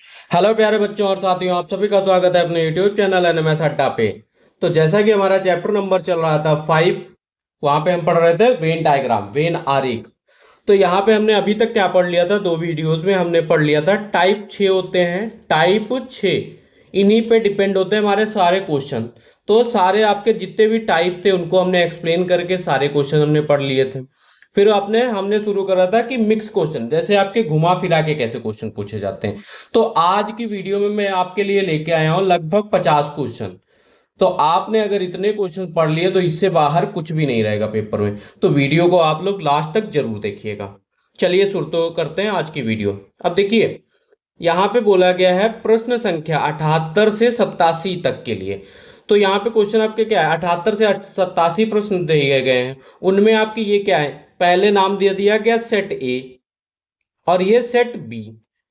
Hello प्यारे बच्चों और साथियों, आप सभी का स्वागत है अपने यूट्यूब चैनल एनएमएस अड्डा पे। तो जैसा कि हमारा चैप्टर नंबर चल रहा था 5, वहां पे हम पढ़ रहे थे वेन डायग्राम, वेन आरेख। तो यहाँ पे हमने अभी तक क्या पढ़ लिया था, दो वीडियोस में हमने पढ़ लिया था टाइप 6 होते हैं, टाइप 6 इन्हीं पे डिपेंड होते हैं हमारे सारे क्वेश्चन। तो सारे आपके जितने भी टाइप थे उनको हमने एक्सप्लेन करके सारे क्वेश्चन हमने पढ़ लिए थे। फिर आपने हमने शुरू करा था कि मिक्स क्वेश्चन, जैसे आपके घुमा फिरा के कैसे क्वेश्चन पूछे जाते हैं। तो आज की वीडियो में मैं आपके लिए लेके आया हूं लगभग 50 क्वेश्चन। तो आपने अगर इतने क्वेश्चन पढ़ लिए तो इससे बाहर कुछ भी नहीं रहेगा पेपर में। तो वीडियो को आप लोग लास्ट तक जरूर देखिएगा। चलिए शुरू तो करते हैं आज की वीडियो। अब देखिए, यहाँ पे बोला गया है प्रश्न संख्या 78 से 87 तक के लिए। तो यहाँ पे क्वेश्चन आपके क्या है, 78 से 87 प्रश्न दिए गए हैं। उनमें आपकी ये क्या है, पहले नाम दे दिया गया सेट ए, और ये सेट बी,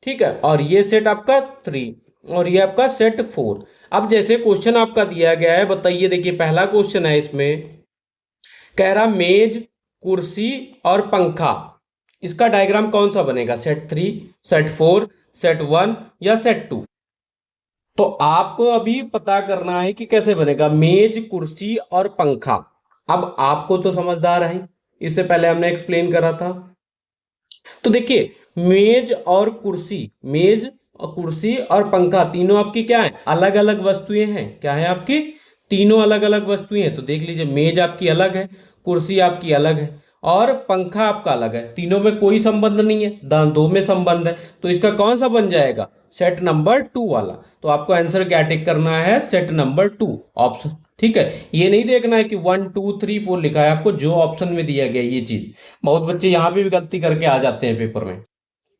ठीक है, और ये सेट आपका 3, और ये आपका सेट 4। अब जैसे क्वेश्चन आपका दिया गया है, बताइए। देखिए पहला क्वेश्चन है, इसमें कह रहा मेज, कुर्सी और पंखा, इसका डायग्राम कौन सा बनेगा, सेट 3, सेट 4, सेट 1 या सेट 2। तो आपको अभी पता करना है कि कैसे बनेगा मेज, कुर्सी और पंखा। अब आपको तो समझदार है, इससे पहले हमने एक्सप्लेन करा था। तो देखिए, मेज और कुर्सी, मेज और कुर्सी और पंखा तीनों आपकी क्या है, अलग अलग वस्तुएं हैं। क्या है आपकी, तीनों अलग अलग वस्तुएं हैं। तो देख लीजिए, मेज आपकी अलग है, कुर्सी आपकी अलग है, और पंखा आपका अलग है। तीनों में कोई संबंध नहीं है, दो में संबंध है। तो इसका कौन सा बन जाएगा, सेट नंबर 2 वाला। तो आपको आंसर क्या टिक करना है, सेट नंबर 2 ऑप्शन। ठीक है, ये नहीं देखना है कि 1 2 3 4 लिखा है, आपको जो ऑप्शन में दिया गया ये चीज। बहुत बच्चे यहाँ पे भी गलती करके आ जाते हैं पेपर में।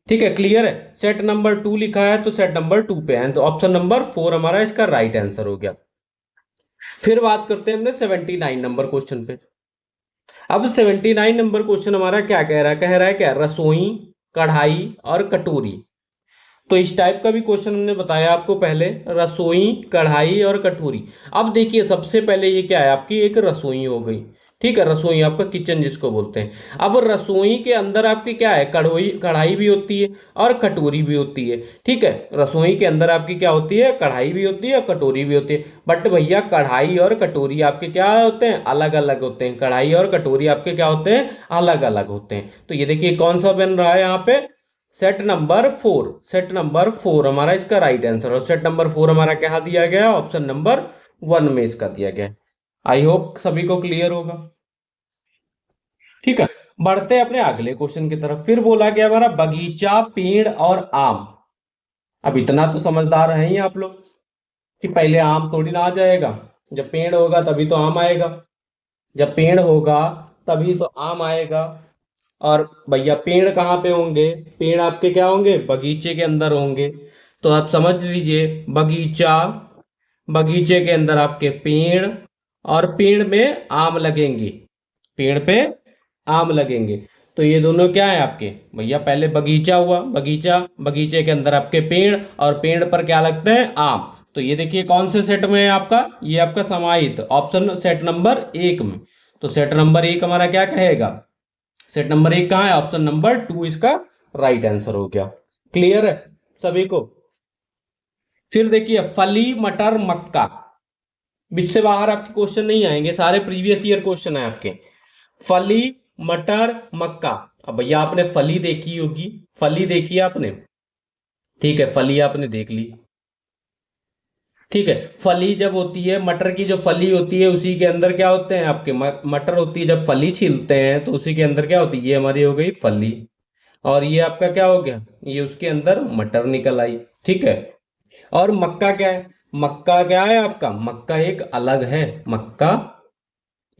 ठीक है, क्लियर है। सेट नंबर 2 लिखा है तो सेट नंबर 2 पे आंसर, ऑप्शन नंबर 4 हमारा इसका राइट आंसर हो गया। फिर बात करते हैं हमने 79 नंबर क्वेश्चन पे। अब 79 नंबर क्वेश्चन हमारा क्या कह रहा है, कह रहा है क्या, रसोई, कढ़ाई और कटोरी। तो इस टाइप का भी क्वेश्चन हमने बताया आपको पहले, रसोई, कढ़ाई और कटोरी। अब देखिए, सबसे पहले ये क्या है आपकी, एक रसोई हो गई। ठीक है, रसोई आपका किचन जिसको बोलते हैं। अब रसोई के अंदर आपकी क्या है, कढ़ोई, कढ़ाई भी होती है और कटोरी भी होती है। ठीक है, रसोई के अंदर आपकी क्या होती है, कढ़ाई भी होती है और कटोरी भी होती है। बट भैया, कढ़ाई और कटोरी आपके क्या होते हैं, अलग अलग होते हैं। कढ़ाई और कटोरी आपके क्या होते हैं, अलग अलग होते हैं। तो ये देखिए कौन सा बन रहा है यहाँ पे, सेट नंबर 4। सेट नंबर 4 हमारा इसका राइट आंसर, और सेट नंबर 4 हमारा क्या दिया गया, ऑप्शन नंबर 1 में इसका दिया गया। आई होप सभी को क्लियर होगा। ठीक है, बढ़ते हैं अपने अगले क्वेश्चन की तरफ। फिर बोला गया हमारा बगीचा, पेड़ और आम। अब इतना तो समझदार हैं ही आप लोग कि पहले आम थोड़ी ना आ जाएगा, जब पेड़ होगा तभी तो आम आएगा। जब पेड़ होगा तभी तो आम आएगा। और भैया पेड़ कहाँ पे होंगे, पेड़ आपके क्या होंगे, बगीचे के अंदर होंगे। तो आप समझ लीजिए, बगीचा, बगीचे के अंदर आपके पेड़, और पेड़ में आम लगेंगे, पेड़ पे आम लगेंगे। तो ये दोनों क्या है आपके, भैया पहले बगीचा हुआ, बगीचा, बगीचे के अंदर आपके पेड़, और पेड़ पर क्या लगते हैं, आम। तो ये देखिए कौन से सेट में है आपका, ये आपका समाहित ऑप्शन सेट नंबर 1 में। तो सेट नंबर 1 हमारा क्या कहेगा, सेट नंबर 1 कहाँ है, ऑप्शन नंबर 2 इसका राइट आंसर हो गया। क्लियर है सभी को। फिर देखिए, फली, मटर, मक्का, बीच से बाहर आपके क्वेश्चन नहीं आएंगे, सारे प्रीवियस ईयर क्वेश्चन है आपके। फली, मटर, मक्का। अब भैया आपने फली देखी होगी, फली देखी है आपने, ठीक है, फली आपने देख ली। ठीक है, फली जब होती है, मटर की जो फली होती है उसी के अंदर क्या होते हैं आपके, मटर होती है। जब फली छीलते हैं तो उसी के अंदर क्या होती है, ये हमारी हो गई फली, और ये आपका क्या हो गया, ये उसके अंदर मटर निकल आई। ठीक है, और मक्का क्या है, मक्का क्या है आपका, मक्का एक अलग है। मक्का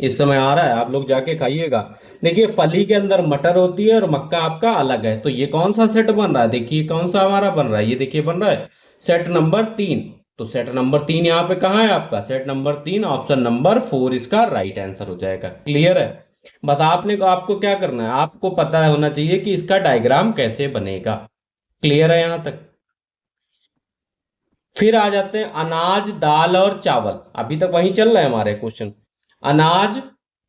इस समय आ रहा है, आप लोग जाके खाइएगा। देखिए, फली के अंदर मटर होती है और मक्का आपका अलग है। तो ये कौन सा सेट बन रहा है, देखिए कौन सा हमारा बन रहा है, ये देखिए बन रहा है सेट नंबर 3। तो सेट नंबर 3 यहाँ पे कहाँ है आपका, सेट नंबर 3 ऑप्शन नंबर 4 इसका राइट आंसर हो जाएगा। क्लियर है। बस आपने को आपको क्या करना है, आपको पता होना चाहिए कि इसका डायग्राम कैसे बनेगा। क्लियर है यहां तक। फिर आ जाते हैं अनाज, दाल और चावल। अभी तक वही चल रहा है हमारे क्वेश्चन, अनाज,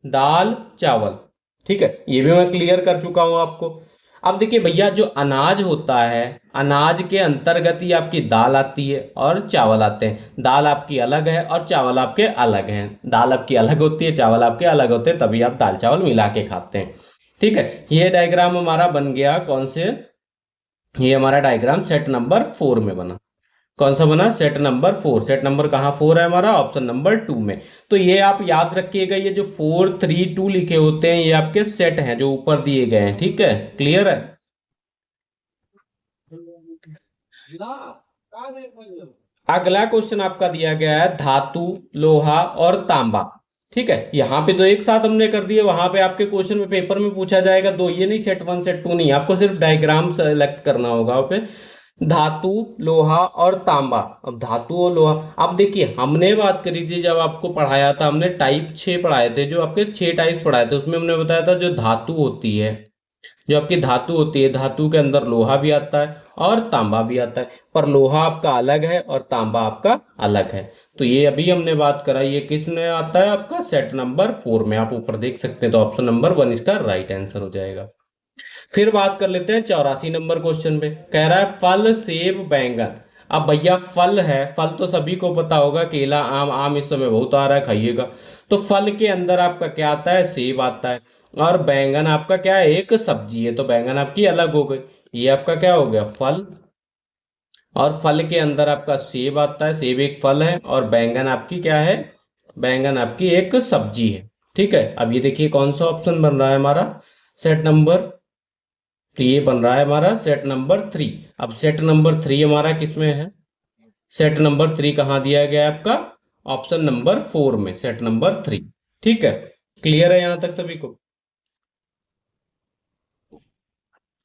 दाल, चावल। ठीक है, ये भी मैं क्लियर कर चुका हूं आपको। अब देखिए भैया, जो अनाज होता है, अनाज के अंतर्गत ही आपकी दाल आती है और चावल आते हैं। दाल आपकी अलग है और चावल आपके अलग हैं। दाल आपकी अलग होती है, चावल आपके अलग होते हैं, तभी आप दाल चावल मिला के खाते हैं। ठीक है, ये डायग्राम हमारा बन गया कौन से, ये हमारा डायग्राम सेट नंबर 4 में बना। कौन सा बना? Set number 4। सेट नंबर कहाँ 4 है हमारा? ऑप्शन नंबर 2 में। तो ये आप याद रखिएगा, ये जो 4 3 2 लिखे होते हैं ये आपके सेट हैं जो ऊपर दिए गए हैं। ठीक है, क्लियर है? अगला क्वेश्चन आपका दिया गया है धातु, लोहा और तांबा। ठीक है, यहाँ पे तो एक साथ हमने कर दिए, वहां पे आपके क्वेश्चन में पेपर में पूछा जाएगा दो, ये नहीं सेट 1 सेट 2 नहीं, आपको सिर्फ डायग्राम सेलेक्ट करना होगा पे। धातु, लोहा और तांबा। अब धातु और लोहा, अब देखिए हमने बात करी थी जब आपको पढ़ाया था, हमने टाइप 6 पढ़ाए थे, जो आपके 6 टाइप पढ़ाए थे, उसमें हमने बताया था जो धातु होती है, जो आपकी धातु होती है, धातु के अंदर लोहा भी आता है और तांबा भी आता है, पर लोहा आपका अलग है और तांबा आपका अलग है। तो ये अभी हमने बात करा, ये किस में आता है आपका? सेट नंबर 4 में। आप ऊपर देख सकते हैं, तो ऑप्शन नंबर 1 इसका राइट आंसर हो जाएगा। फिर बात कर लेते हैं 84 नंबर क्वेश्चन पे। कह रहा है फल, सेब, बैंगन। अब भैया फल है, फल तो सभी को पता होगा, केला, आम। आम इस समय बहुत आ रहा है, खाइएगा। तो फल के अंदर आपका क्या आता है? सेब आता है। और बैंगन आपका क्या है? एक सब्जी है, तो बैंगन आपकी अलग हो गई। ये आपका क्या हो गया? फल। और फल के अंदर आपका सेब आता है, सेब एक फल है, और बैंगन आपकी क्या है? बैंगन आपकी एक सब्जी है। ठीक है, अब ये देखिए कौन सा ऑप्शन बन रहा है हमारा? सेट नंबर, तो ये बन रहा है हमारा सेट नंबर 3। अब सेट नंबर 3 हमारा किसमें है? सेट नंबर 3 कहाँ दिया गया है आपका? ऑप्शन नंबर 4 में, सेट नंबर 3। ठीक है, क्लियर है यहां तक सभी को?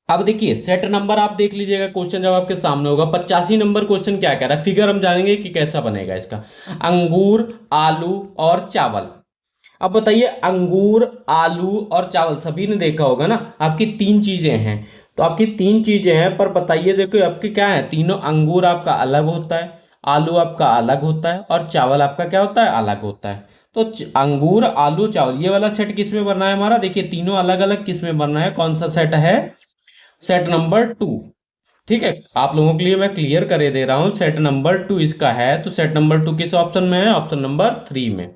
अब देखिए सेट नंबर आप देख लीजिएगा, क्वेश्चन जब आपके सामने होगा। 85 नंबर क्वेश्चन क्या कह रहा है, फिगर हम जानेंगे कि कैसा बनेगा इसका। अंगूर, आलू और चावल। अब बताइए, अंगूर, आलू और चावल सभी ने देखा होगा ना, आपकी तीन चीजें हैं। तो आपकी तीन चीजें हैं, पर बताइए देखो आपके क्या है? तीनों, अंगूर आपका अलग होता है, आलू आपका अलग होता है, और चावल आपका क्या होता है? अलग होता है। तो अंगूर, आलू, चावल, ये वाला सेट किस में बनना है हमारा? देखिए तीनों अलग अलग किस में बनना है, कौन सा सेट है? Set number 2। ठीक है, आप लोगों के लिए मैं क्लियर करे दे रहा हूं, सेट नंबर 2 इसका है। तो सेट नंबर 2 किस ऑप्शन में है? ऑप्शन नंबर 3 में।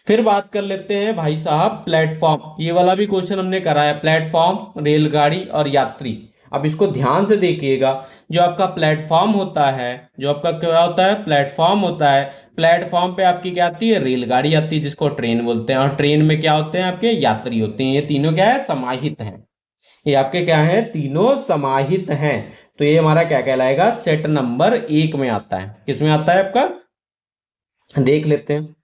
फिर बात कर लेते हैं भाई साहब प्लेटफॉर्म। ये वाला भी क्वेश्चन हमने कराया, प्लेटफॉर्म, रेलगाड़ी और यात्री। अब इसको ध्यान से देखिएगा, जो आपका प्लेटफॉर्म होता है, जो आपका क्या होता है? प्लेटफॉर्म होता है। प्लेटफॉर्म पे आपकी क्या आती है? रेलगाड़ी आती है, जिसको ट्रेन बोलते हैं। और ट्रेन में क्या होते हैं? आपके यात्री होते हैं। ये तीनों क्या है? समाहित हैं। ये आपके क्या है? तीनों समाहित हैं। तो ये हमारा क्या कहलाएगा? सेट नंबर 1 में आता है। किसमें आता है आपका? देख लेते हैं,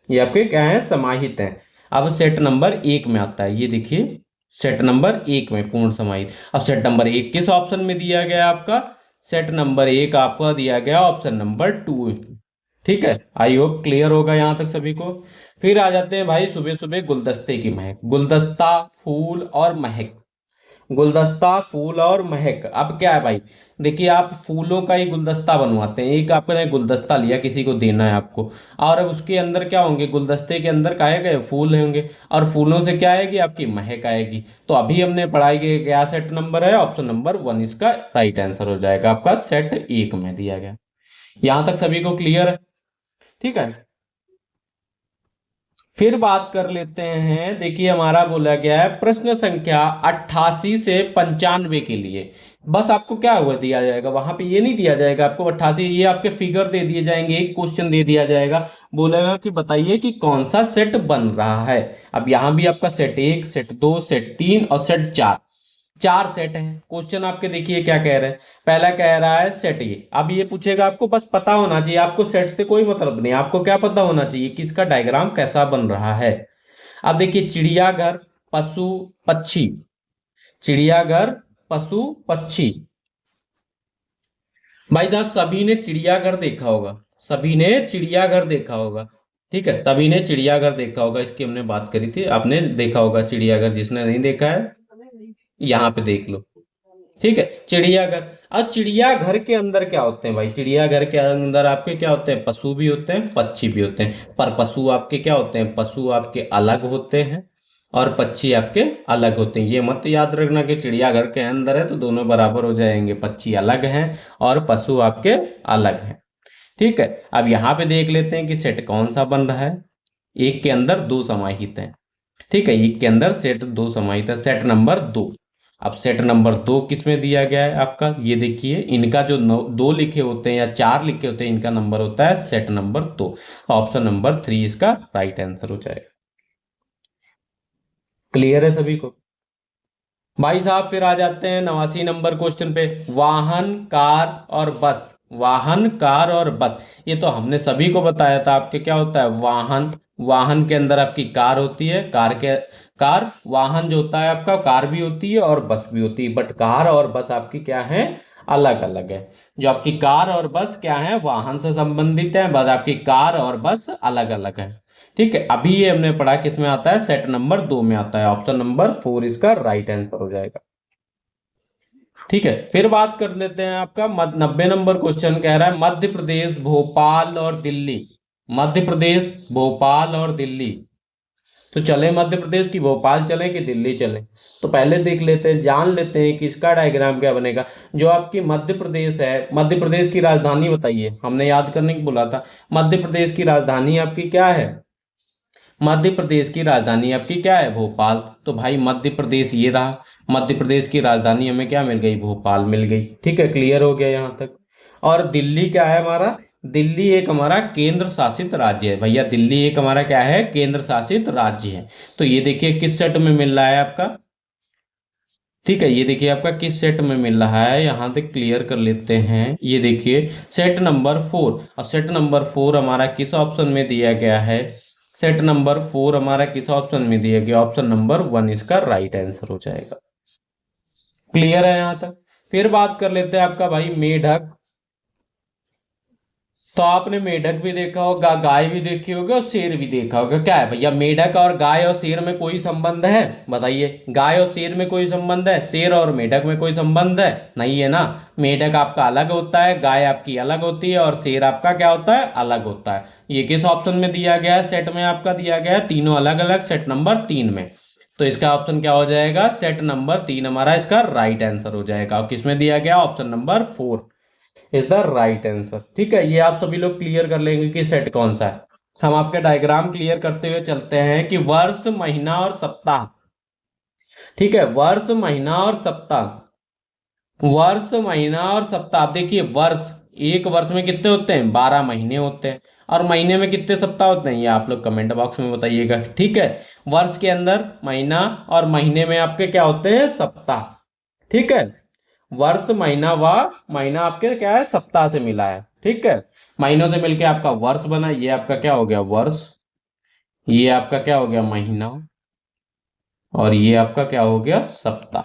ये आपके क्या है? समाहित है। अब सेट नंबर 1 में आता है, ये देखिए सेट नंबर 1 में पूर्ण समाहित। अब सेट नंबर 1 किस ऑप्शन में दिया गया आपका? सेट नंबर 1 आपका दिया गया ऑप्शन नंबर 2। ठीक है, आई होप क्लियर होगा यहां तक सभी को। फिर आ जाते हैं भाई सुबह सुबह गुलदस्ते की महक। गुलदस्ता, फूल और महक। गुलदस्ता, फूल और महक। अब क्या है भाई, देखिए आप फूलों का ही गुलदस्ता बनवाते हैं। एक आपने गुलदस्ता लिया, किसी को देना है आपको, और अब उसके अंदर क्या होंगे? गुलदस्ते के अंदर काहे गए? फूल होंगे, और फूलों से क्या आएगी? आपकी महक आएगी। तो अभी हमने पढ़ाई के क्या सेट नंबर है? ऑप्शन नंबर 1 इसका राइट आंसर हो जाएगा आपका, सेट 1 में दिया गया। यहां तक सभी को क्लियर है? ठीक है, फिर बात कर लेते हैं। देखिए हमारा बोला गया है प्रश्न संख्या 88 से 95 के लिए। बस आपको क्या हुआ दिया जाएगा, वहां पे ये नहीं दिया जाएगा आपको 88, ये आपके फिगर दे दिए जाएंगे, एक क्वेश्चन दे दिया जाएगा, बोलेगा कि बताइए कि कौन सा सेट बन रहा है। अब यहां भी आपका सेट 1, सेट 2, सेट 3 और सेट 4, 4 सेट हैं। क्वेश्चन आपके देखिए क्या कह रहे हैं। पहला कह रहा है सेट ए। अब ये पूछेगा, आपको बस पता होना चाहिए, आपको सेट से कोई मतलब नहीं, आपको क्या पता होना चाहिए कि इसका डायग्राम कैसा बन रहा है। अब देखिए चिड़ियाघर, पशु, पक्षी। चिड़ियाघर, पशु, पक्षी। भाई साहब सभी ने चिड़ियाघर देखा होगा, सभी ने चिड़ियाघर देखा होगा। ठीक है, सभी ने चिड़ियाघर देखा होगा, इसकी हमने बात करी थी, आपने देखा होगा चिड़ियाघर। जिसने नहीं देखा है यहाँ पे देख लो। ठीक है, चिड़ियाघर। अब चिड़ियाघर के अंदर क्या होते हैं भाई? चिड़ियाघर के अंदर आपके क्या होते हैं? पशु भी होते हैं, पक्षी भी होते हैं। पर पशु आपके क्या होते हैं? पशु आपके अलग होते हैं, और पक्षी आपके अलग होते हैं। ये मत याद रखना कि चिड़ियाघर के अंदर है तो दोनों बराबर हो जाएंगे, पक्षी अलग हैं और पशु आपके अलग हैं। ठीक है, अब यहाँ पे देख लेते हैं कि सेट कौन सा बन रहा है। एक के अंदर दो समाहित हैं। ठीक है, एक के अंदर सेट दो समाहित है, सेट नंबर 2। अब सेट नंबर 2 किस में दिया गया है आपका, ये देखिए इनका जो दो लिखे होते हैं या 4 लिखे होते हैं, इनका नंबर होता है सेट नंबर 2। ऑप्शन नंबर 3 इसका राइट आंसर हो जाएगा। क्लियर है सभी को? भाई साहब फिर आ जाते हैं 89 नंबर क्वेश्चन पे। वाहन, कार और बस। वाहन, कार और बस, ये तो हमने सभी को बताया था। आपके क्या होता है, वाहन, वाहन के अंदर आपकी कार होती है, कार वाहन जो होता है आपका, कार भी होती है और बस भी होती है। बट कार और बस आपकी क्या है, अलग अलग है। जो आपकी कार और बस क्या है, वाहन से संबंधित है, बस आपकी कार और बस अलग अलग है। ठीक है, अभी ये हमने पढ़ा किस में आता है, सेट नंबर 2 में आता है। ऑप्शन नंबर 4 इसका राइट आंसर हो जाएगा। ठीक है, फिर बात कर लेते हैं आपका 90 नंबर क्वेश्चन कह रहा है मध्य प्रदेश, भोपाल और दिल्ली। मध्य प्रदेश, भोपाल और दिल्ली। तो चले मध्य प्रदेश की भोपाल चले कि दिल्ली चले? तो पहले देख लेते हैं, जान लेते हैं कि इसका डायग्राम क्या बनेगा। जो आपकी मध्य प्रदेश है, मध्य प्रदेश की राजधानी बताइए, हमने याद करने की बोला था। मध्य प्रदेश की राजधानी आपकी क्या है, मध्य प्रदेश की राजधानी आपकी क्या है, भोपाल। तो भाई मध्य प्रदेश ये रहा, मध्य प्रदेश की राजधानी हमें क्या मिल गई, भोपाल मिल गई। ठीक है, क्लियर हो गया यहां तक। और दिल्ली क्या है हमारा, दिल्ली एक हमारा केंद्र शासित राज्य है भैया। दिल्ली एक हमारा क्या है, केंद्र शासित राज्य है। तो ये देखिए किस सेट में मिल रहा है आपका। ठीक है, ये देखिए आपका किस सेट में मिल रहा है, यहां तक क्लियर कर लेते हैं। ये देखिए सेट नंबर 4, और सेट नंबर 4 हमारा किस ऑप्शन में दिया गया है, सेट नंबर 4 हमारा किस ऑप्शन में दिया गया, ऑप्शन नंबर 1 इसका राइट आंसर हो जाएगा। क्लियर है यहां तक? फिर बात कर लेते हैं आपका भाई मेढक। तो आपने मेढक भी देखा होगा, गाय भी देखी होगी और शेर भी देखा होगा। क्या है भैया, मेढक और गाय और शेर में कोई संबंध है, बताइए। गाय और शेर में कोई संबंध है, शेर और मेढक में कोई संबंध है, नहीं है ना। मेढक आपका अलग होता है, गाय आपकी अलग होती है और शेर आपका क्या होता है, अलग होता है। ये किस ऑप्शन में दिया गया है, सेट में आपका दिया गया है, तीनों अलग अलग, सेट नंबर 3 में। तो इसका ऑप्शन क्या हो जाएगा, सेट नंबर 3 हमारा इसका राइट आंसर हो जाएगा। और किसमें दिया गया, option number 4 is the right answer. ठीक है, ये आप सभी लोग क्लियर कर लेंगे कि सेट कौन सा है। हम आपके डायग्राम क्लियर करते हुए चलते हैं कि वर्ष, महीना और सप्ताह। ठीक है, वर्ष, महीना और सप्ताह, वर्ष, महीना और सप्ताह। आप देखिए वर्ष, एक वर्ष में कितने होते हैं, 12 महीने होते हैं। और महीने में कितने सप्ताह होते हैं, ये आप लोग कमेंट बॉक्स में बताइएगा। ठीक है, वर्ष के अंदर महीना और महीने में आपके क्या होते हैं, सप्ताह। ठीक है, वर्ष, महीना व महीना आपके क्या है, सप्ताह से मिला है। ठीक है, महीनों से मिलके आपका वर्ष बना, ये आपका क्या हो गया, वर्ष। ये आपका क्या हो गया, महीना। और ये आपका क्या हो गया, सप्ताह।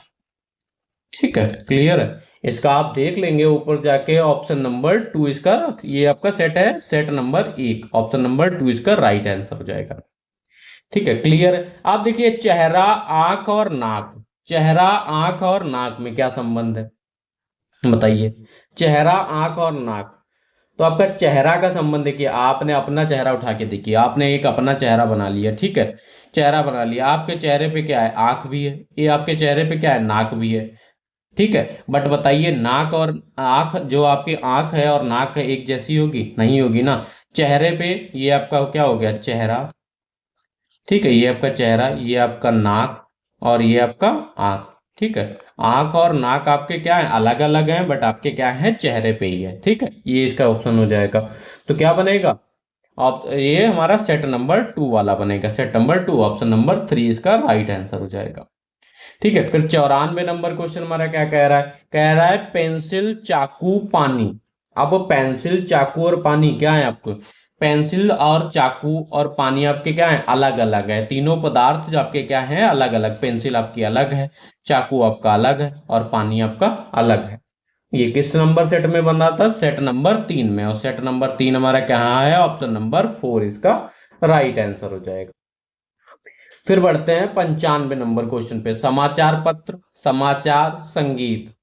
ठीक है, क्लियर है। इसका आप देख लेंगे ऊपर जाके, ऑप्शन नंबर 2 इसका, ये आपका सेट है, सेट नंबर 1, ऑप्शन नंबर 2 इसका राइट आंसर हो जाएगा। ठीक है, क्लियर है। आप देखिए चेहरा, आंख और नाक। चेहरा, आंख और नाक में क्या संबंध है, बताइए। चेहरा, आंख और नाक। तो आपका चेहरा का संबंध देखिए, आपने अपना चेहरा उठा के देखिए, आपने एक अपना चेहरा बना लिया। ठीक है, चेहरा बना लिया, आपके चेहरे पे क्या है, आंख भी है, ये आपके चेहरे पे क्या है, नाक भी है। ठीक है, बट बताइए नाक और आंख, जो आपकी आंख है और नाक है, एक जैसी होगी, नहीं होगी ना। चेहरे पे ये आपका क्या हो गया, चेहरा। ठीक है, ये आपका चेहरा, ये आपका नाक और ये आपका आंख। ठीक है, आंख और नाक आपके क्या है, अलग अलग हैं, बट आपके क्या है, चेहरे पे ही है। ठीक है, ये इसका ऑप्शन हो जाएगा। तो क्या बनेगा, ये हमारा सेट नंबर 2 वाला बनेगा, सेट नंबर 2, ऑप्शन नंबर 3 इसका राइट आंसर हो जाएगा। ठीक है, फिर 94 नंबर क्वेश्चन हमारा क्या कह रहा है, कह रहा है पेंसिल, चाकू, पानी। अब पेंसिल, चाकू और पानी क्या है आपको, पेंसिल और चाकू और पानी आपके क्या है, अलग अलग है। तीनों पदार्थ जो आपके क्या है, अलग अलग। पेंसिल आपकी अलग है, चाकू आपका अलग है और पानी आपका अलग है। ये किस नंबर सेट में बन रहा था, सेट नंबर 3 में। और सेट नंबर 3 हमारा क्या है, ऑप्शन नंबर 4 इसका राइट आंसर हो जाएगा। फिर बढ़ते हैं 95 नंबर क्वेश्चन पे, समाचार पत्र, समाचार, संगीत।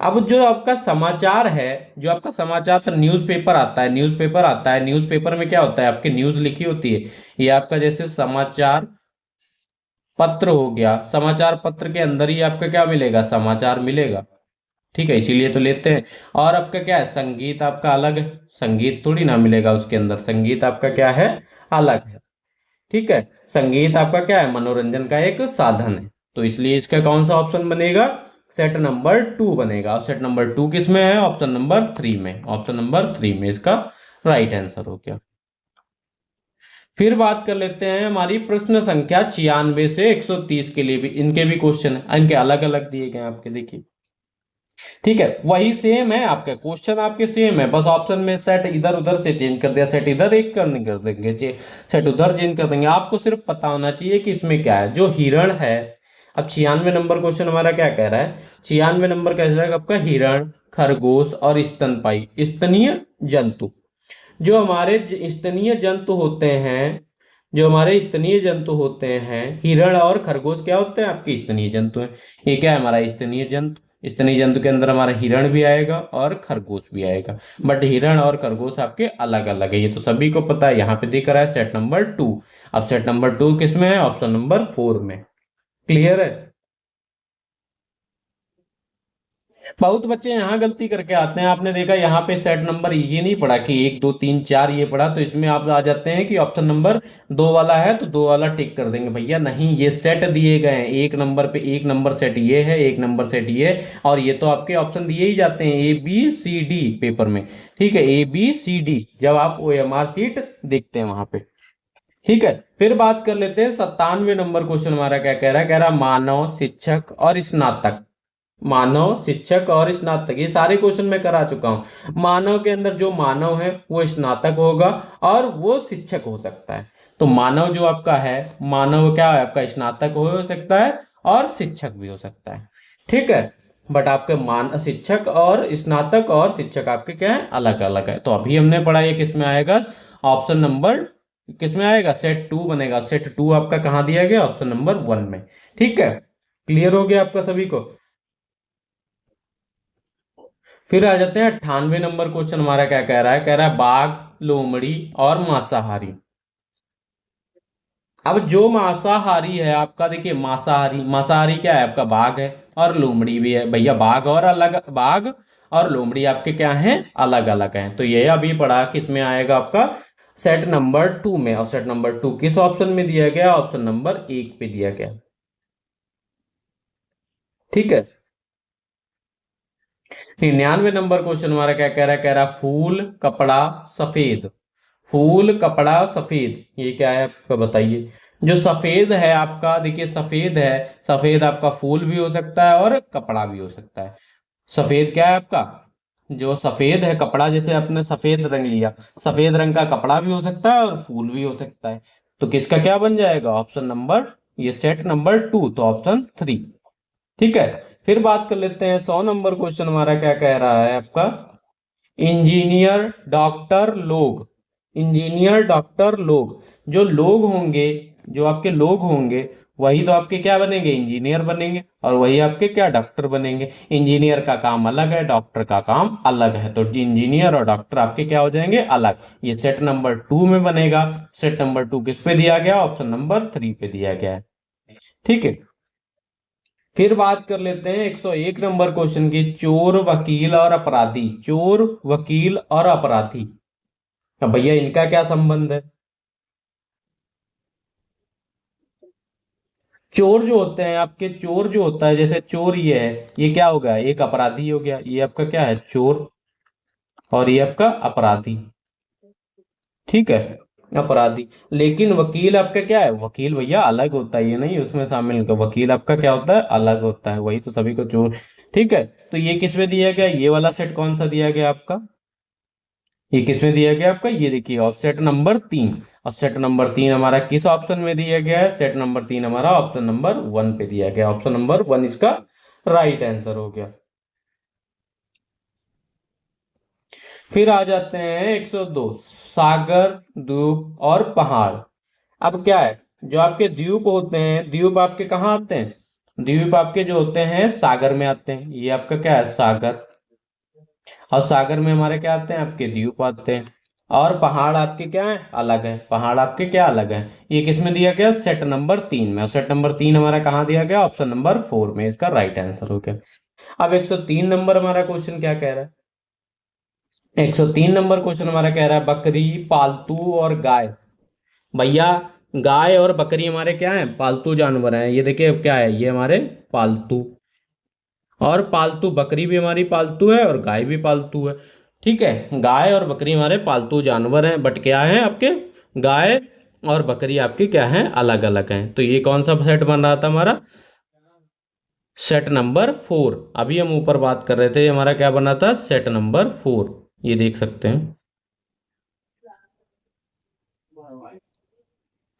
अब जो आपका समाचार है, जो आपका समाचार न्यूज़पेपर आता है, न्यूज़पेपर आता है, न्यूज़पेपर में क्या होता है, आपकी न्यूज़ लिखी होती है। ये आपका जैसे समाचार पत्र हो गया, समाचार पत्र के अंदर ही आपका क्या मिलेगा, समाचार मिलेगा। ठीक है, इसीलिए तो लेते हैं। और आपका क्या है, संगीत आपका अलग है, संगीत थोड़ी ना मिलेगा उसके अंदर, संगीत आपका क्या है, अलग है। ठीक है, संगीत आपका क्या है, मनोरंजन का एक साधन है। तो इसलिए इसका कौन सा ऑप्शन बनेगा, सेट नंबर 2 बनेगा। और सेट नंबर 2 किस में है, ऑप्शन नंबर 3 में, ऑप्शन नंबर 3 में इसका राइट आंसर हो गया। फिर बात कर लेते हैं हमारी प्रश्न संख्या 96 से 130 के लिए भी, इनके भी क्वेश्चन है, इनके अलग अलग दिए गए हैं आपके, देखिए। ठीक है, वही सेम है आपका क्वेश्चन, आपके सेम है, बस ऑप्शन में सेट इधर उधर से चेंज कर दिया, सेट इधर एक करने कर देंगे, सेट उधर चेंज कर देंगे। आपको सिर्फ पता होना चाहिए कि इसमें क्या है, जो हिरण है। अब 96 नंबर क्वेश्चन हमारा क्या कह रहा है, 96 नंबर कह रहा है आपका हिरण, खरगोश और स्तनपायी स्तनीय जंतु। जो हमारे स्तनीय जंतु होते हैं, जो हमारे स्तनीय जंतु होते हैं, हिरण और खरगोश क्या होते हैं, आपके स्तनीय जंतु हैं। ये क्या है, हमारा स्तनीय जंतु, स्तनीय जंतु के अंदर हमारा हिरण भी आएगा और खरगोश भी आएगा। बट हिरण और खरगोश आपके अलग अलग है, ये तो सभी को पता है। यहाँ पे दिख रहा है सेट नंबर 2। अब सेट नंबर 2 किसमें है, ऑप्शन नंबर 4 में। क्लियर है। बहुत बच्चे यहाँ गलती करके आते हैं, आपने देखा यहाँ पे सेट नंबर ये नहीं पढ़ा कि 1 2 3 4 ये पढ़ा, तो इसमें आप आ जाते हैं कि ऑप्शन नंबर 2 वाला है तो 2 वाला टिक कर देंगे। भैया नहीं, ये सेट दिए गए हैं, एक नंबर पे एक नंबर सेट ये है, एक नंबर सेट ये है, और ये तो आपके ऑप्शन दिए ही जाते हैं ABCD पेपर में। ठीक है, ABCD जब आप OMR सीट देखते हैं वहां पे। ठीक है, फिर बात कर लेते हैं 97 नंबर क्वेश्चन हमारा क्या कह रहा है, कह रहा है मानव, शिक्षक और स्नातक। मानव, शिक्षक और स्नातक, ये सारे क्वेश्चन मैं करा चुका हूं। मानव के अंदर जो मानव है वो स्नातक होगा और वो शिक्षक हो सकता है। तो मानव जो आपका है, मानव क्या है आपका, स्नातक हो सकता है और शिक्षक भी हो सकता है। ठीक है, बट आपके मान शिक्षक और स्नातक और शिक्षक आपके क्या है, अलग अलग है। तो अभी हमने पढ़ा ये किस में आएगा, ऑप्शन नंबर किस में आएगा, सेट 2 बनेगा। सेट 2 आपका कहाँ दिया गया, ऑप्शन नंबर 1 में। ठीक है, क्लियर हो गया आपका सभी को। फिर आ जाते हैं 98 नंबर क्वेश्चन हमारा क्या कह रहा है, कह रहा है बाघ, लोमड़ी और मांसाहारी। अब जो मांसाहारी है आपका, देखिए मांसाहारी, मांसाहारी क्या है आपका, बाघ है और लोमड़ी भी है। भैया बाघ और अलग, बाघ और लोमड़ी आपके क्या हैं, अलग अलग हैं। तो ये अभी पढ़ा किस में आएगा आपका, सेट नंबर 2 में। और सेट नंबर 2 किस ऑप्शन में दिया गया, ऑप्शन नंबर 1 पे दिया गया। ठीक है, 99 नंबर क्वेश्चन हमारा क्या कह रहा है, कह रहा है फूल, कपड़ा, सफेद। फूल, कपड़ा, सफेद, ये क्या है आपका बताइए। जो सफेद है आपका, देखिए सफेद है, सफेद आपका फूल भी हो सकता है और कपड़ा भी हो सकता है। सफेद क्या है आपका, जो सफेद है कपड़ा, जैसे आपने सफेद रंग लिया, सफेद रंग का कपड़ा भी हो सकता है और फूल भी हो सकता है। तो किसका क्या बन जाएगा, ऑप्शन नंबर, ये सेट नंबर 2, तो ऑप्शन 3। ठीक है, फिर बात कर लेते हैं 100 नंबर क्वेश्चन हमारा क्या कह रहा है आपका, इंजीनियर, डॉक्टर, लोग। इंजीनियर, डॉक्टर, लोग, जो लोग होंगे, जो आपके लोग होंगे, वही तो आपके क्या बनेंगे, इंजीनियर बनेंगे, और वही आपके क्या, डॉक्टर बनेंगे। इंजीनियर का काम अलग है, डॉक्टर का काम अलग है, तो इंजीनियर और डॉक्टर आपके क्या हो जाएंगे, अलग। ये सेट नंबर 2 में बनेगा। सेट नंबर 2 किस पे दिया गया, ऑप्शन नंबर 3 पे दिया गया है। ठीक है, फिर बात कर लेते हैं 101 नंबर क्वेश्चन की, चोर, वकील और अपराधी। चोर, वकील और अपराधी, अब भैया इनका क्या संबंध है। चोर जो होते हैं आपके, चोर जो होता है, जैसे चोर ये है, ये क्या हो गया, एक अपराधी हो गया, ये आपका क्या है, चोर, और ये आपका अपराधी। ठीक है, अपराधी। लेकिन वकील आपका क्या है, वकील भैया अलग होता है, ये नहीं उसमें शामिल का, वकील आपका क्या होता है, अलग होता है, वही तो सभी को चोर। ठीक है, तो ये किसमें दिया गया, ये वाला सेट कौन सा दिया गया आपका, ये किसमें दिया गया आपका, ये देखिए ऑप्शन नंबर 3। और सेट नंबर 3 हमारा किस ऑप्शन में दिया गया है, सेट नंबर 3 हमारा ऑप्शन नंबर 1 पे दिया गया, ऑप्शन नंबर 1 इसका राइट आंसर हो गया। फिर आ जाते हैं 102, सागर, द्वीप और पहाड़। अब क्या है, जो आपके द्वीप होते हैं, द्वीप आपके कहाँ आते हैं, द्वीप आपके जो होते हैं सागर में आते हैं, ये आपका क्या है, सागर। और सागर में हमारे क्या आते हैं, आपके द्वीप आते हैं। और पहाड़ आपके क्या है, अलग है, पहाड़ आपके क्या अलग है। ये किस में दिया गया, सेट नंबर 3 में, और सेट नंबर 3 हमारा कहाँ दिया गया, ऑप्शन नंबर 4 में, इसका राइट आंसर हो गया। अब 103 नंबर हमारा क्वेश्चन क्या कह रहा है, 103 नंबर क्वेश्चन हमारा कह रहा है बकरी, पालतू और गाय। भैया गाय और बकरी हमारे क्या है, पालतू जानवर हैं, ये देखिए क्या है, ये हमारे पालतू, और पालतू बकरी भी हमारी पालतू है और गाय भी पालतू है। ठीक है, गाय और बकरी हमारे पालतू जानवर हैं, बट क्या है आपके, गाय और बकरी आपकी क्या है, अलग अलग हैं। तो ये कौन सा सेट बन रहा था हमारा, सेट नंबर 4। अभी हम ऊपर बात कर रहे थे, हमारा क्या बना था, सेट नंबर 4, ये देख सकते हैं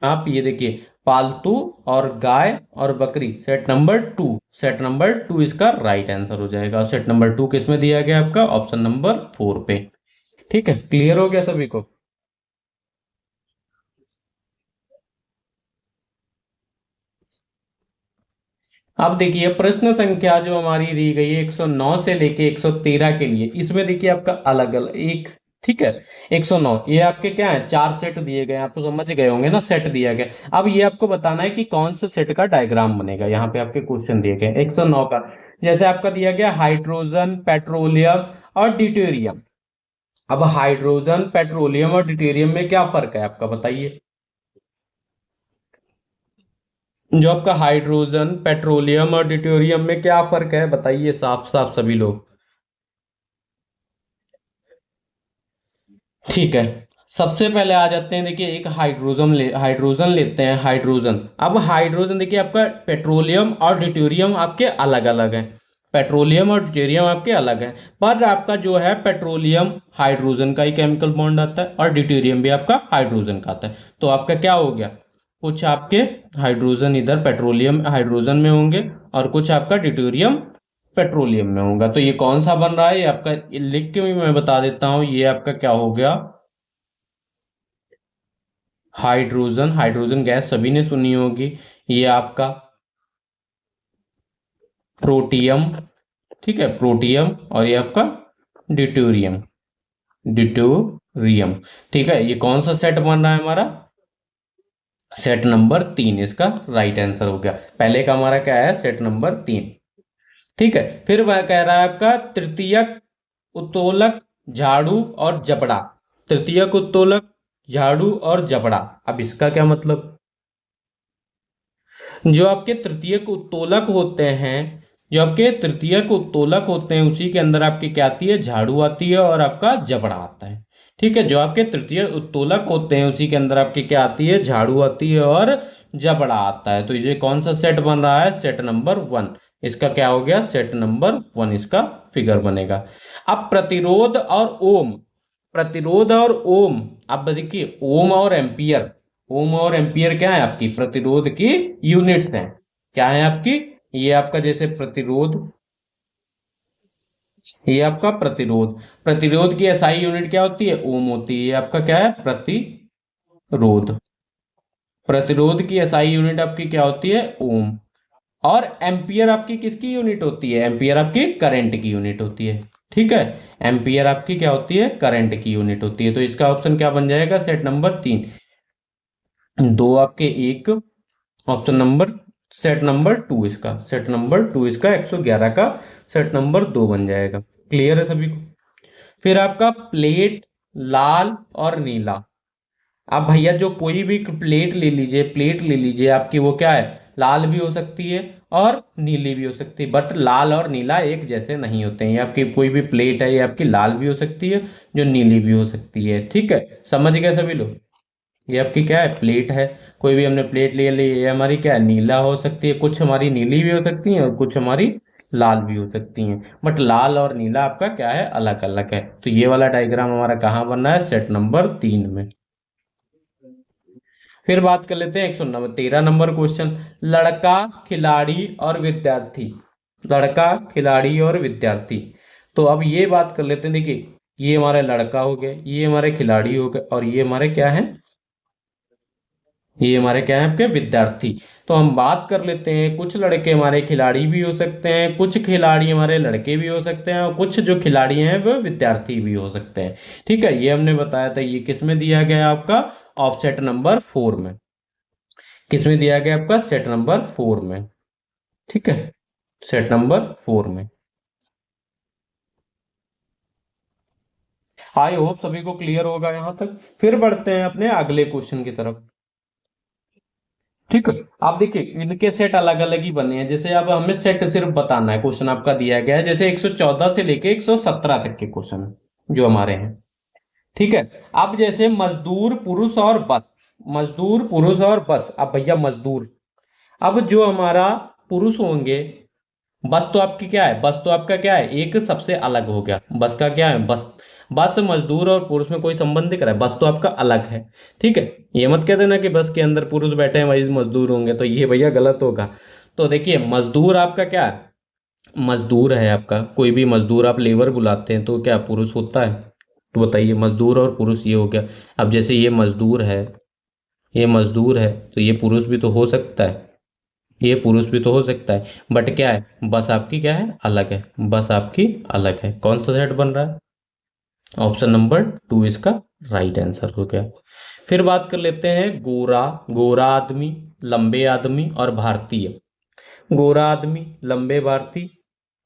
आप, ये देखिए पालतू और गाय और बकरी, सेट नंबर 2, सेट नंबर 2 इसका राइट आंसर हो जाएगा। और सेट नंबर 2 किस में दिया गया आपका, ऑप्शन नंबर 4 पे। ठीक है, क्लियर हो गया सभी को। अब देखिए प्रश्न संख्या जो हमारी दी गई है 109 से लेके 113 के लिए, इसमें देखिए आपका अलग अलग एक, ठीक है, 109 ये आपके क्या है, चार सेट दिए गए हैं, आपको समझ गए होंगे ना, सेट दिया गया। अब ये आपको बताना है कि कौन से सेट का डायग्राम बनेगा, यहाँ पे आपके क्वेश्चन दिए गए 109 का। जैसे आपका दिया गया हाइड्रोजन, पेट्रोलियम और ड्यूटेरियम। अब हाइड्रोजन, पेट्रोलियम और ड्यूटेरियम में क्या फर्क है आपका, बताइए। जो आपका हाइड्रोजन, पेट्रोलियम और ड्यूटेरियम में क्या फर्क है, बताइए साफ साफ सभी लोग। ठीक है, सबसे पहले आ जाते हैं, देखिए एक हाइड्रोजन लेते हैं, हाइड्रोजन। अब हाइड्रोजन देखिए आपका पेट्रोलियम और ड्यूटेरियम आपके अलग अलग हैं, पेट्रोलियम और ड्यूटेरियम आपके अलग हैं, पर आपका जो है पेट्रोलियम हाइड्रोजन का ही केमिकल बॉन्ड आता है और ड्यूटेरियम भी आपका हाइड्रोजन का आता है। तो आपका क्या हो गया, कुछ आपके हाइड्रोजन इधर पेट्रोलियम हाइड्रोजन में होंगे और कुछ आपका ड्यूटेरियम पेट्रोलियम में होगा। तो ये कौन सा बन रहा है, ये आपका, ये लिख के भी मैं बता देता हूं, ये आपका क्या हो गया, हाइड्रोजन, हाइड्रोजन गैस सभी ने सुनी होगी। ये आपका प्रोटियम, ठीक है, प्रोटियम, और ये आपका ड्यूटेरियम, ड्यूटेरियम। ठीक है, ये कौन सा सेट बन रहा है हमारा, सेट नंबर 3 इसका राइट आंसर हो गया। पहले का हमारा क्या है, सेट नंबर 3। ठीक है, फिर वह कह रहा है आपका तृतीयक, उत्तोलक, झाड़ू और जबड़ा। तृतीयक, उत्तोलक, झाड़ू और जबड़ा। अब इसका क्या मतलब, जो आपके तृतीयक उत्तोलक होते हैं, जो आपके तृतीयक उत्तोलक होते हैं उसी के अंदर आपकी क्या आती है, झाड़ू आती है और आपका जबड़ा आता है। ठीक है, जो आपके तृतीय उत्तोलक होते हैं उसी के अंदर आपकी क्या आती है, झाड़ू आती है और जबड़ा आता है। तो ये कौन सा सेट बन रहा है, सेट नंबर 1, इसका क्या हो गया, सेट नंबर 1 इसका फिगर बनेगा। अब प्रतिरोध और ओम, प्रतिरोध और ओम, अब देखिए ओम और एम्पियर, ओम और एम्पियर क्या है आपकी, प्रतिरोध की यूनिट्स हैं, क्या है आपकी, ये आपका जैसे प्रतिरोध, ये आपका प्रतिरोध, प्रतिरोध की एसआई यूनिट क्या होती है, ओम होती है, ये आपका क्या है, प्रतिरोध, प्रतिरोध की एसआई यूनिट आपकी क्या होती है, ओम। और एम्पियर आपकी किसकी यूनिट होती है, एम्पियर आपकी करंट की यूनिट होती है। ठीक है, एम्पियर आपकी क्या होती है, करंट की यूनिट होती है। तो इसका ऑप्शन क्या बन जाएगा, सेट नंबर 3, दो आपके एक, ऑप्शन नंबर, सेट नंबर 2 इसका, सेट नंबर 2 इसका 111 का सेट नंबर 2 बन जाएगा। क्लियर है सभी को। फिर आपका प्लेट, लाल और नीला। आप भैया जो कोई भी प्लेट ले लीजिए, प्लेट ले लीजिए आपकी, वो क्या है, लाल भी हो सकती है और नीली भी हो सकती है, बट लाल और नीला एक जैसे नहीं होते हैं। ये आपकी कोई भी प्लेट है, ये आपकी लाल भी हो सकती है, जो नीली भी हो सकती है। ठीक है, समझ गए सभी लोग। ये आपकी क्या है, प्लेट है, कोई भी हमने प्लेट ले ली, ये हमारी क्या है, नीला हो सकती है, कुछ हमारी नीली भी हो सकती है और कुछ हमारी लाल भी हो सकती हैं, बट लाल और नीला आपका क्या है, अलग अलग है। तो ये वाला डायग्राम हमारा कहाँ बनना है, सेट नंबर 3 में। फिर बात कर लेते हैं 113 नंबर क्वेश्चन, लड़का, खिलाड़ी और विद्यार्थी। लड़का, खिलाड़ी और विद्यार्थी। तो अब ये बात कर लेते हैं, देखिए ये हमारे लड़का हो गए, ये हमारे खिलाड़ी हो गए और ये हमारे क्या है, ये हमारे क्या है आपके विद्यार्थी। तो हम बात कर लेते हैं, कुछ लड़के हमारे खिलाड़ी भी हो सकते हैं, कुछ खिलाड़ी हमारे लड़के भी हो सकते हैं, और कुछ जो खिलाड़ी हैं वो विद्यार्थी भी हो सकते हैं। ठीक है, ये हमने बताया था। ये किस में दिया गया है आपका? ऑप्शन नंबर 4 में। किस में दिया गया आपका? सेट नंबर 4 में। ठीक है, सेट नंबर 4 में। आई होप सभी को क्लियर होगा यहां तक। फिर बढ़ते हैं अपने अगले क्वेश्चन की तरफ। ठीक है, आप देखिए इनके सेट अलग अलग ही बने हैं। जैसे अब हमें सेट सिर्फ बताना है, क्वेश्चन आपका दिया गया है जैसे 114 से लेके 117 तक के क्वेश्चन जो हमारे हैं। ठीक है, अब जैसे मजदूर पुरुष और बस, मजदूर पुरुष और बस। अब भैया मजदूर, अब जो हमारा पुरुष होंगे, बस तो आपकी क्या है? बस तो आपका क्या है? एक सबसे अलग हो गया। बस का क्या है? बस। बस मजदूर और पुरुष में कोई संबंध दिख रहा है? बस तो आपका अलग है। ठीक है, ये मत कह देना कि बस के अंदर पुरुष बैठे हैं वही मजदूर होंगे, तो ये भैया गलत होगा। तो देखिए मजदूर आपका क्या है? मजदूर है आपका, कोई भी मजदूर आप लेबर बुलाते हैं तो क्या पुरुष होता है? तो बताइए, मजदूर और पुरुष ये हो गया। अब जैसे ये मजदूर है, ये मजदूर है, तो ये पुरुष भी तो हो सकता है, ये पुरुष भी तो हो सकता है। बट क्या है? बस आपकी क्या है? अलग है। बस आपकी अलग है। कौन सा सेट बन रहा है? ऑप्शन नंबर 2 इसका राइट आंसर हो गया। फिर बात कर लेते हैं गोरा, गोरा आदमी, लंबे आदमी और भारतीय। गोरा आदमी, लंबे भारतीय।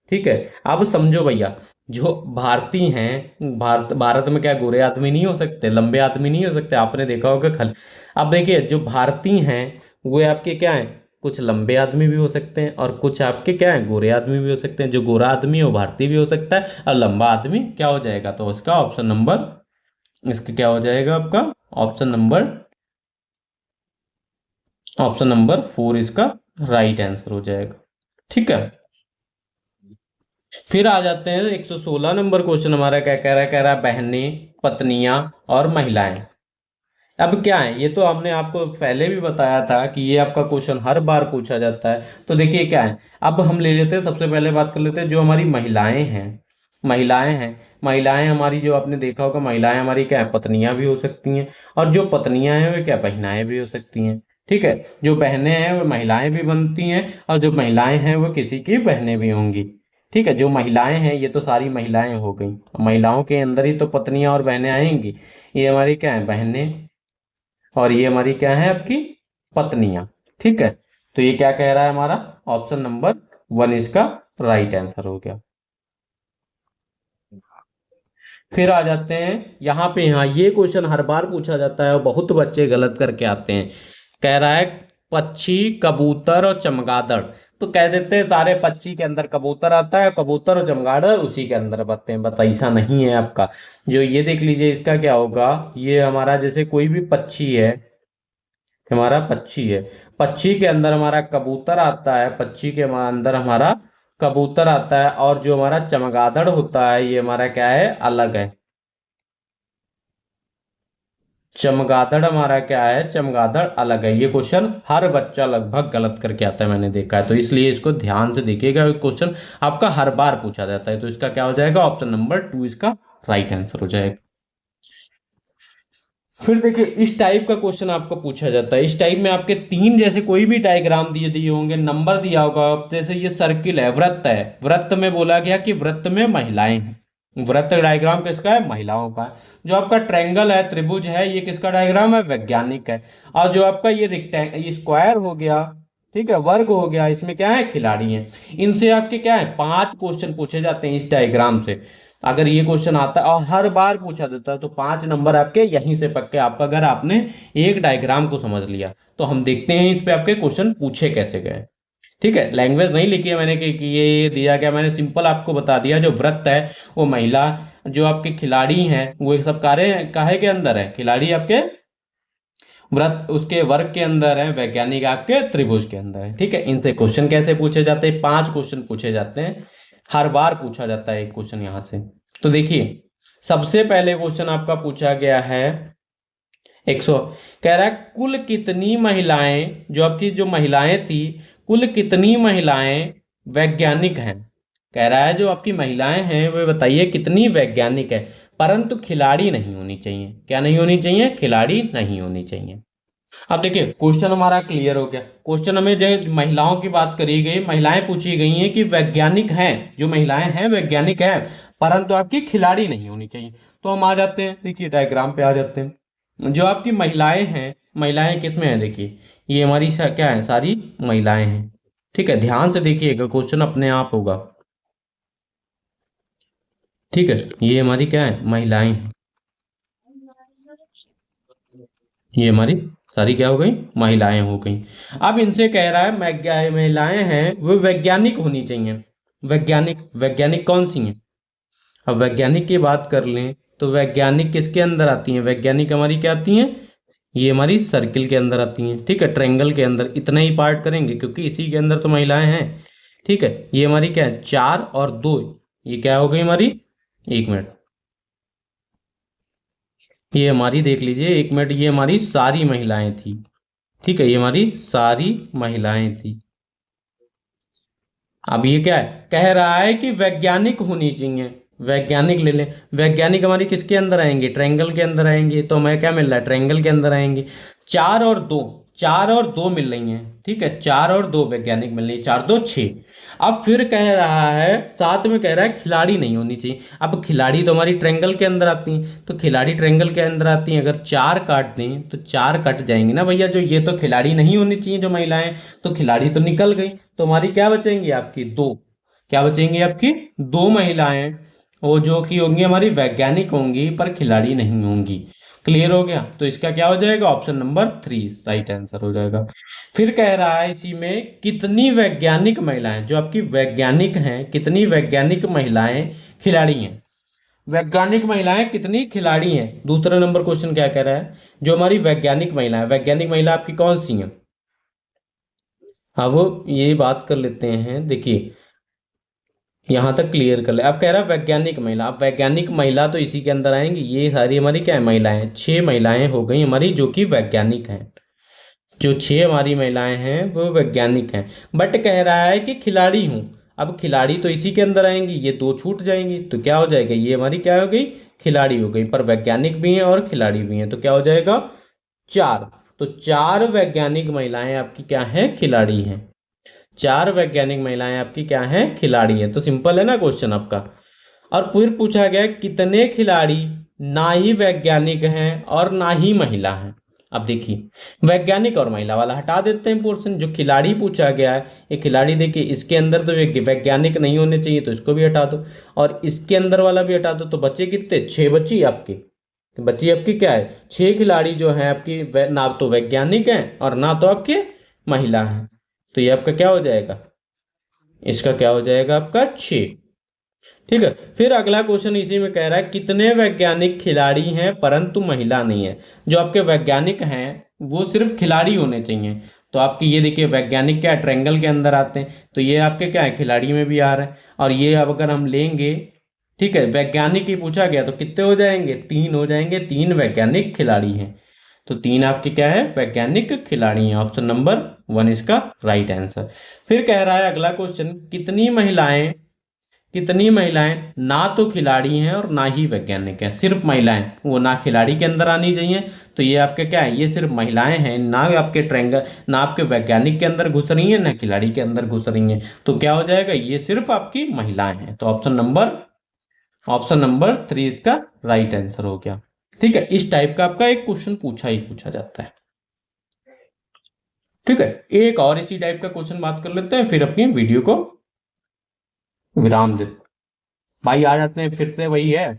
ठीक है, अब समझो भैया, जो भारतीय हैं, भारत भारत में क्या गोरे आदमी नहीं हो सकते, लंबे आदमी नहीं हो सकते? आपने देखा होगा खल। अब देखिए जो भारतीय हैं वो आपके क्या हैं? कुछ लंबे आदमी भी हो सकते हैं और कुछ आपके क्या हैं? गोरे आदमी भी हो सकते हैं। जो गोरा आदमी है वो भारतीय भी हो सकता है, और लंबा आदमी क्या हो जाएगा? तो उसका ऑप्शन नंबर, इसका क्या हो जाएगा आपका? ऑप्शन नंबर, ऑप्शन नंबर 4 इसका राइट आंसर हो जाएगा। ठीक है, फिर आ जाते हैं 116 नंबर क्वेश्चन। हमारा क्या कह रहा है? कह रहा है बहनें, पत्नियां और महिलाएं। अब क्या है, ये तो हमने आपको पहले भी बताया था कि ये आपका क्वेश्चन हर बार पूछा जाता है। तो देखिए क्या है, अब हम ले लेते हैं, सबसे पहले बात कर लेते हैं जो हमारी महिलाएं हैं। महिलाएं हैं, महिलाएं हमारी जो आपने देखा होगा, महिलाएं हमारी क्या है? पत्नियां भी हो सकती हैं, और जो पत्नियां हैं वे क्या? बहनाएं भी हो सकती हैं। ठीक है, जो बहनें हैं वो महिलाएं भी बनती हैं, और जो महिलाएं हैं वो किसी की बहनें भी होंगी। ठीक है, जो महिलाएं हैं ये तो सारी महिलाएं हो गई, महिलाओं के अंदर ही तो पत्नियां और बहनें आएंगी। ये हमारी क्या है? बहनें, और ये हमारी क्या है? आपकी पत्नियां। ठीक है, तो ये क्या कह रहा है हमारा? ऑप्शन नंबर 1 इसका राइट आंसर हो गया। फिर आ जाते हैं यहाँ पे, यहाँ ये क्वेश्चन हर बार पूछा जाता है और बहुत बच्चे गलत करके आते हैं। कह रहा है पक्षी, कबूतर और चमगादड़। तो कह देते हैं सारे पक्षी के अंदर कबूतर आता है, कबूतर और चमगादड़ उसी के अंदर बनते हैं। बट ऐसा नहीं है आपका। जो ये देख लीजिए, इसका क्या होगा? ये हमारा जैसे कोई भी पक्षी है, हमारा पक्षी है, पक्षी के अंदर हमारा कबूतर आता है, पक्षी के अंदर हमारा कबूतर आता है, और जो हमारा चमगादड़ होता है ये हमारा क्या है? अलग है। चमगादड़ हमारा क्या है? चमगादड़ अलग है। ये क्वेश्चन हर बच्चा लगभग गलत करके आता है, मैंने देखा है। तो इसलिए इसको ध्यान से देखिएगा, क्वेश्चन आपका हर बार पूछा जाता है। तो इसका क्या हो जाएगा? ऑप्शन नंबर 2 इसका राइट आंसर हो जाएगा। फिर देखिए इस टाइप का क्वेश्चन आपको पूछा जाता है। इस टाइप में आपके तीन जैसे कोई भी डायग्राम दिए दिए होंगे, नंबर दिया होगा। जैसे ये सर्किल है, वृत्त है, वृत्त में बोला गया कि वृत्त में महिलाएं हैं। वृत्त डायग्राम किसका है? महिलाओं का है। जो आपका ट्रायंगल है, त्रिभुज है, ये किसका डायग्राम है? वैज्ञानिक है। और जो आपका ये ये स्क्वायर हो गया, ठीक है, वर्ग हो गया, इसमें क्या है? खिलाड़ी हैं। इनसे आपके क्या है? 5 क्वेश्चन पूछे जाते हैं इस डायग्राम से। अगर ये क्वेश्चन आता है और हर बार पूछा जाता है तो 5 नंबर आपके यहीं से पक्के आपका, अगर आपने एक डायग्राम को समझ लिया। तो हम देखते हैं इस पे आपके क्वेश्चन पूछे कैसे गए। ठीक है, लैंग्वेज नहीं लिखी है मैंने कि ये दिया गया, मैंने सिंपल आपको बता दिया। जो वृत्त है वो महिला, जो आपके खिलाड़ी हैं वो सब काहे के अंदर है? खिलाड़ी आपके वृत्त उसके वर्ग के अंदर है, वैज्ञानिक आपके त्रिभुज के अंदर है। ठीक है, इनसे क्वेश्चन कैसे पूछे जाते हैं? 5 क्वेश्चन पूछे जाते हैं, हर बार पूछा जाता है एक क्वेश्चन यहां से। तो देखिए सबसे पहले क्वेश्चन आपका पूछा गया है 100, कह रहा है कुल कितनी महिलाएं, जो आपकी जो महिलाएं थी, कुल कितनी महिलाएं वैज्ञानिक हैं? कह रहा है जो आपकी महिलाएं हैं वो बताइए कितनी वैज्ञानिक है, परंतु खिलाड़ी नहीं होनी चाहिए। क्या नहीं होनी चाहिए? खिलाड़ी नहीं होनी चाहिए। अब देखिए क्वेश्चन हमारा क्लियर हो गया। क्वेश्चन हमें जो महिलाओं की बात करी गई, महिलाएं पूछी गई हैं कि वैज्ञानिक हैं, जो महिलाएं हैं वैज्ञानिक हैं, परंतु आपकी खिलाड़ी नहीं होनी चाहिए। तो हम आ जाते हैं, देखिए डायग्राम पे आ जाते हैं। जो आपकी महिलाएं हैं, महिलाएं किस में है, देखिए ये हमारी क्या है, सारी महिलाएं हैं। ठीक है, ध्यान से देखिएगा, क्वेश्चन अपने आप होगा। ठीक है, ये हमारी क्या है, महिलाएं हैं। ये हमारी सारी क्या हो गई, महिलाएं हो गई। अब इनसे कह रहा है महिलाएं हैं वो वैज्ञानिक होनी चाहिए। वैज्ञानिक, वैज्ञानिक कौन सी हैं? अब वैज्ञानिक की बात कर लें तो वैज्ञानिक किसके अंदर आती हैं, वैज्ञानिक हमारी क्या आती हैं, ये हमारी सर्किल के अंदर आती हैं। ठीक है, ट्रायंगल के अंदर इतना ही पार्ट करेंगे क्योंकि इसी के अंदर तो महिलाएं हैं। ठीक है, ये हमारी क्या है, 4 और 2, ये क्या हो गई हमारी, 1 मिनट, ये हमारी देख लीजिए, 1 मिनट, ये हमारी सारी महिलाएं थी। ठीक है, ये हमारी सारी महिलाएं थी। अब ये क्या है, कह रहा है कि वैज्ञानिक होनी चाहिए। वैज्ञानिक ले लें, वैज्ञानिक हमारी किसके अंदर आएंगे, ट्रायंगल के अंदर आएंगे। तो हमें क्या मिल रहा है, ट्रायंगल के अंदर आएंगे। 4 और 2, 4 और 2 मिल रही हैं। ठीक है, 4 और 2 वैज्ञानिक मिल रही है, 4 2 6। अब फिर कह रहा है, साथ में कह रहा है खिलाड़ी नहीं होनी चाहिए। अब खिलाड़ी तो हमारी ट्रायंगल के अंदर आती हैं, तो खिलाड़ी ट्रायंगल के अंदर आती हैं, अगर 4 काट दें तो 4 कट जाएंगे ना भैया, जो ये तो खिलाड़ी नहीं होनी चाहिए जो महिलाएं, तो खिलाड़ी तो निकल गई। तो हमारी क्या बचेंगी, आपकी 2, क्या बचेंगी आपकी, 2 महिलाएं, वो जो कि होंगी हमारी वैज्ञानिक होंगी पर खिलाड़ी नहीं होंगी। क्लियर हो गया, तो इसका क्या हो जाएगा, ऑप्शन नंबर 3 राइट आंसर हो जाएगा। फिर कह रहा है इसी में, कितनी वैज्ञानिक महिलाएं, जो आपकी वैज्ञानिक हैं, कितनी वैज्ञानिक महिलाएं खिलाड़ी हैं। वैज्ञानिक महिलाएं कितनी खिलाड़ी हैं, दूसरा नंबर क्वेश्चन क्या कह रहा है, जो हमारी वैज्ञानिक महिला है, वैज्ञानिक महिला आपकी कौन सी हैं। हाँ, वो ये बात कर लेते हैं, देखिए यहां तक क्लियर कर ले। अब कह रहा है वैज्ञानिक महिला, अब वैज्ञानिक महिला तो इसी के अंदर आएंगी, ये सारी हमारी क्या है, महिलाएं, 6 महिलाएं हो गई हमारी जो कि वैज्ञानिक हैं। जो 6 हमारी महिलाएं हैं वो वैज्ञानिक हैं, बट कह रहा है कि खिलाड़ी हूं। अब खिलाड़ी तो इसी के अंदर आएंगी, ये 2 छूट जाएंगी, तो क्या हो जाएगा, ये हमारी क्या हो गई, खिलाड़ी हो गई, पर वैज्ञानिक भी हैं और खिलाड़ी भी हैं, तो क्या हो जाएगा, 4। तो 4 वैज्ञानिक महिलाएं आपकी क्या है, खिलाड़ी हैं। 4 वैज्ञानिक महिलाएं आपकी क्या हैं, खिलाड़ी हैं। तो सिंपल है ना क्वेश्चन आपका। और फिर पूछा गया कितने खिलाड़ी ना ही वैज्ञानिक हैं और ना ही महिला हैं। अब देखिए वैज्ञानिक और महिला वाला हटा देते हैं पोर्शन, जो खिलाड़ी पूछा गया है, ये खिलाड़ी देखिए इसके अंदर तो ये वैज्ञानिक नहीं होने चाहिए, तो इसको भी हटा दो, और इसके अंदर वाला भी हटा दो, तो बचे कितने, 6 बची आपकी। तो बची आपकी क्या है, 6 खिलाड़ी जो है आपकी ना तो वैज्ञानिक हैं और ना तो आपके महिला हैं। तो ये आपका क्या हो जाएगा, इसका क्या हो जाएगा आपका 6। ठीक है, फिर अगला क्वेश्चन इसी में कह रहा है कितने वैज्ञानिक खिलाड़ी हैं परंतु महिला नहीं है। जो आपके वैज्ञानिक हैं वो सिर्फ खिलाड़ी होने चाहिए। तो आपके ये देखिए वैज्ञानिक क्या ट्रायंगल के अंदर आते हैं, तो ये आपके क्या है, खिलाड़ी में भी आ रहा है। और ये अब अगर हम लेंगे, ठीक है, वैज्ञानिक ही पूछा गया तो कितने हो जाएंगे, 3 हो जाएंगे, 3 वैज्ञानिक खिलाड़ी हैं। तो 3 आपके क्या है, वैज्ञानिक खिलाड़ी हैं, ऑप्शन नंबर 1 इसका राइट आंसर। फिर कह रहा है अगला क्वेश्चन, कितनी महिलाएं ना तो खिलाड़ी हैं और ना ही वैज्ञानिक हैं, सिर्फ महिलाएं, वो ना खिलाड़ी के अंदर आनी चाहिए। तो ये आपके क्या है, ये सिर्फ महिलाएं हैं, ना आपके ट्रायंगल, ना आपके वैज्ञानिक के अंदर घुस रही हैं ना खिलाड़ी के अंदर घुस रही हैं। तो क्या हो जाएगा, ये सिर्फ आपकी महिलाएं हैं। तो ऑप्शन नंबर 3 इसका राइट आंसर हो गया। ठीक है, इस टाइप का आपका एक क्वेश्चन पूछा जाता है। ठीक है, एक और इसी टाइप का क्वेश्चन बात कर लेते हैं, फिर अपनी वीडियो को विराम देते। भाई आ जाते हैं, फिर से वही है,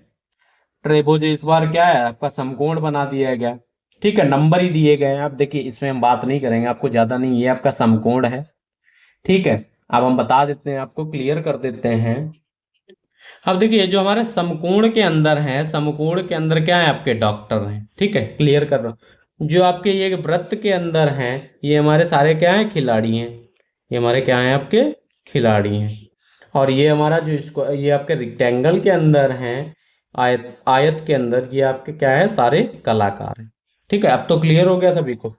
ट्रेबोज इस बार क्या है आपका समकोण बना दिया गया। ठीक है, नंबर ही दिए गए हैं। आप देखिए इसमें हम बात नहीं करेंगे, आपको ज्यादा नहीं, ये आपका समकोण है। ठीक है, अब हम बता देते हैं, आपको क्लियर कर देते हैं। अब देखिए जो हमारे समकोण के अंदर है, समकोण के अंदर क्या है, आपके डॉक्टर हैं। ठीक है, क्लियर कर रहा हूं, जो आपके ये वृत्त के अंदर हैं, ये हमारे सारे क्या हैं, खिलाड़ी हैं। ये हमारे क्या हैं, आपके खिलाड़ी हैं। और ये हमारा जो इसको ये आपके रिक्टेंगल के अंदर हैं, आयत आयत के अंदर ये आपके क्या है, सारे कलाकार हैं। ठीक है, अब तो क्लियर हो गया सभी को।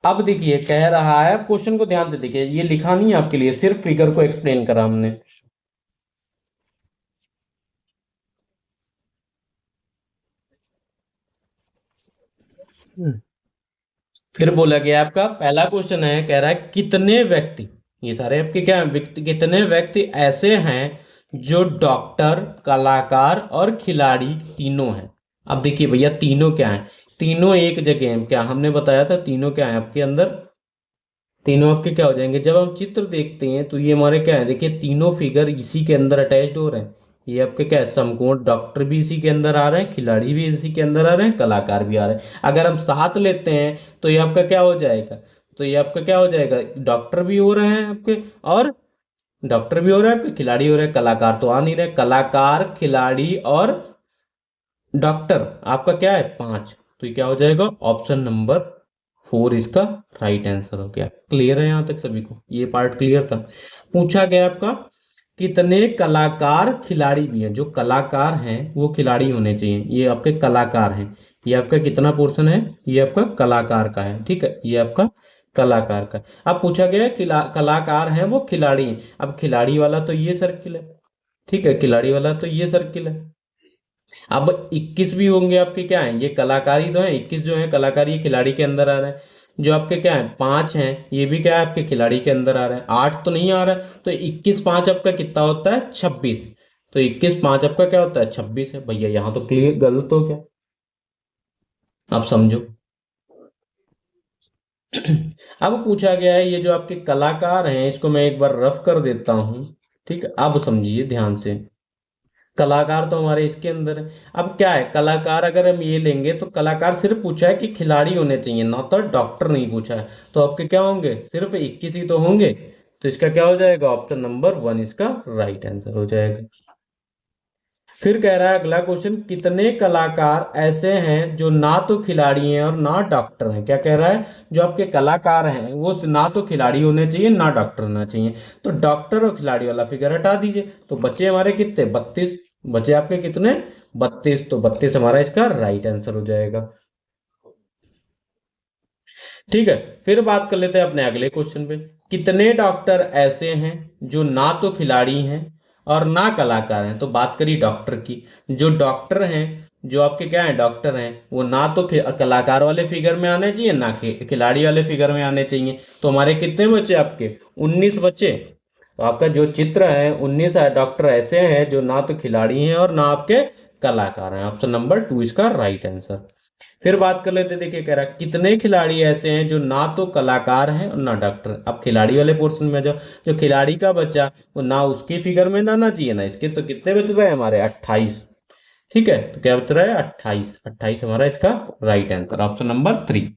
अब देखिए कह रहा है, क्वेश्चन को ध्यान से देखिए, ये लिखा नहीं है आपके लिए, सिर्फ फिगर को एक्सप्लेन करा हमने। फिर बोला गया आपका पहला क्वेश्चन है, कह रहा है कितने व्यक्ति, ये सारे आपके क्या हैं, व्यक्ति, कितने व्यक्ति ऐसे हैं जो डॉक्टर, कलाकार और खिलाड़ी तीनों हैं। अब देखिए भैया तीनों क्या हैं, तीनों एक जगह हैं क्या, हमने बताया था तीनों क्या है आपके अंदर, तीनों आपके क्या हो जाएंगे। जब हम चित्र देखते हैं तो ये हमारे क्या है, देखिए तीनों फिगर इसी के अंदर अटैच्ड हो रहे हैं। ये आपके क्या है, समकोण, डॉक्टर भी इसी के अंदर आ रहे हैं, खिलाड़ी भी इसी के अंदर आ रहे हैं, कलाकार भी आ रहे हैं। अगर हम साथ लेते हैं तो ये आपका क्या हो जाएगा, तो ये आपका क्या हो जाएगा, डॉक्टर भी हो रहे हैं आपके, और डॉक्टर भी हो रहे हैं आपके, खिलाड़ी हो रहे हैं, कलाकार तो आ नहीं रहे, कलाकार, खिलाड़ी और डॉक्टर आपका क्या है, पांच। तो ये क्या हो जाएगा, ऑप्शन नंबर 4 इसका राइट आंसर हो गया। क्लियर है यहां तक सभी को, ये पार्ट क्लियर था। पूछा गया आपका कितने कलाकार खिलाड़ी भी हैं, जो कलाकार हैं वो खिलाड़ी होने चाहिए, ये आपके कलाकार हैं। ये आपका कितना पोर्शन है, ये आपका कलाकार का है, ठीक है, ये आपका कलाकार का। अब पूछा गया है कलाकार हैं वो खिलाड़ी हैं। अब खिलाड़ी वाला तो ये सर्किल है, ठीक है, खिलाड़ी वाला तो ये सर्किल है। अब 21 भी होंगे आपके क्या है, ये कलाकारी तो है, 21 जो है कलाकारी, ये खिलाड़ी के अंदर आ रहा है। जो आपके क्या है 5 हैं, ये भी क्या है आपके खिलाड़ी के अंदर आ रहा है। 8 तो नहीं आ रहा है, तो 21 5 आपका कितना होता है, 26। तो 21 5 आपका क्या होता है, 26 है। भैया यहाँ तो क्लियर गलत हो गया, आप समझो। अब पूछा गया है ये जो आपके कलाकार हैं, इसको मैं एक बार रफ कर देता हूं, ठीक है, अब समझिए ध्यान से। कलाकार तो हमारे इसके अंदर है। अब क्या है, कलाकार अगर हम ये लेंगे तो कलाकार सिर्फ पूछा है कि खिलाड़ी होने चाहिए, ना तो डॉक्टर नहीं पूछा है। तो आपके क्या होंगे, सिर्फ 21 ही तो होंगे। तो इसका क्या हो जाएगा, ऑप्शन नंबर 1 इसका राइट आंसर हो जाएगा। फिर कह रहा है अगला क्वेश्चन, कितने कलाकार ऐसे हैं जो ना तो खिलाड़ी हैं और ना डॉक्टर हैं। क्या कह रहा है, जो आपके कलाकार हैं वो ना तो खिलाड़ी होने चाहिए ना डॉक्टर होना चाहिए। तो डॉक्टर और खिलाड़ी वाला फिगर हटा दीजिए, तो बच्चे हमारे कितने, 32 बचे आपके कितने, 32। तो 32 हमारा इसका राइट आंसर हो जाएगा, ठीक है। फिर बात कर लेते हैं अपने अगले क्वेश्चन पे, कितने डॉक्टर ऐसे हैं जो ना तो खिलाड़ी हैं और ना कलाकार हैं। तो बात करी डॉक्टर की, जो डॉक्टर हैं, जो आपके क्या हैं डॉक्टर हैं, वो ना तो कलाकार वाले फिगर में आने चाहिए ना खिलाड़ी वाले फिगर में आने चाहिए। तो हमारे कितने बचे आपके, 19 बचे। तो आपका जो चित्र है 19 है, डॉक्टर ऐसे हैं जो ना तो खिलाड़ी हैं और ना आपके कलाकार हैं। ऑप्शन नंबर 2 इसका राइट आंसर। फिर बात कर लेते, देखिए कह रहा है कितने खिलाड़ी ऐसे हैं जो ना तो कलाकार हैं और ना डॉक्टर। अब खिलाड़ी वाले पोर्शन में जाओ, जो खिलाड़ी का बच्चा वो ना उसकी फिगर में ना चाहिए ना इसके, तो कितने बच रहे हैं हमारे, 28। ठीक है, तो क्या बच रहा है, 28। 28 हमारा इसका राइट आंसर, ऑप्शन नंबर 3।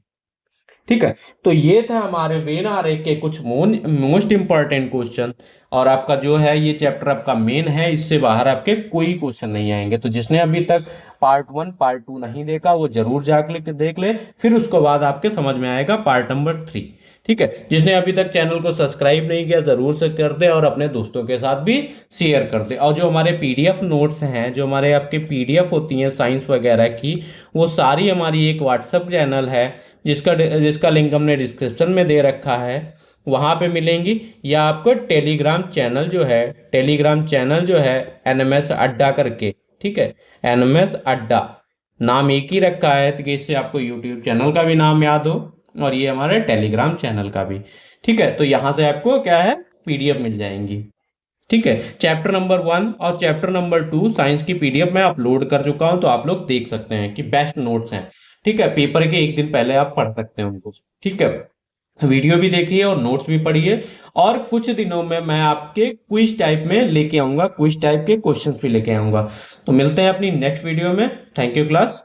ठीक है, तो ये था हमारे वेन आरेख के कुछ मोस्ट इंपॉर्टेंट क्वेश्चन। और आपका जो है ये चैप्टर आपका मेन है, इससे बाहर आपके कोई क्वेश्चन नहीं आएंगे। तो जिसने अभी तक पार्ट 1 पार्ट 2 नहीं देखा वो जरूर जाकर देख ले, फिर उसके बाद आपके समझ में आएगा पार्ट नंबर 3। ठीक है, जिसने अभी तक चैनल को सब्सक्राइब नहीं किया जरूर से कर दे और अपने दोस्तों के साथ भी शेयर कर दे। और जो हमारे पीडीएफ नोट्स हैं, जो हमारे आपके पीडीएफ होती हैं साइंस वगैरह की, वो सारी हमारी एक व्हाट्सएप चैनल है जिसका लिंक हमने डिस्क्रिप्शन में दे रखा है, वहां पे मिलेंगी। या आपको टेलीग्राम चैनल जो है एनएमएस अड्डा करके, ठीक है, एनएमएस अड्डा नाम एक ही रखा है, तो इससे आपको यूट्यूब चैनल का भी नाम याद हो और ये हमारे टेलीग्राम चैनल का भी। ठीक है, तो यहां से आपको क्या है, पीडीएफ मिल जाएंगी। ठीक है, चैप्टर नंबर 1 और चैप्टर नंबर 2 साइंस की पीडीएफ मैं अपलोड कर चुका हूं, तो आप लोग देख सकते हैं कि बेस्ट नोट्स हैं। ठीक है, पेपर के एक दिन पहले आप पढ़ सकते हैं उनको। ठीक है, वीडियो भी देखिए और नोट्स भी पढ़िए। और कुछ दिनों में मैं आपके क्विज टाइप में लेके आऊंगा, क्विज टाइप के क्वेश्चंस भी लेके आऊंगा। तो मिलते हैं अपनी नेक्स्ट वीडियो में। Thank you class.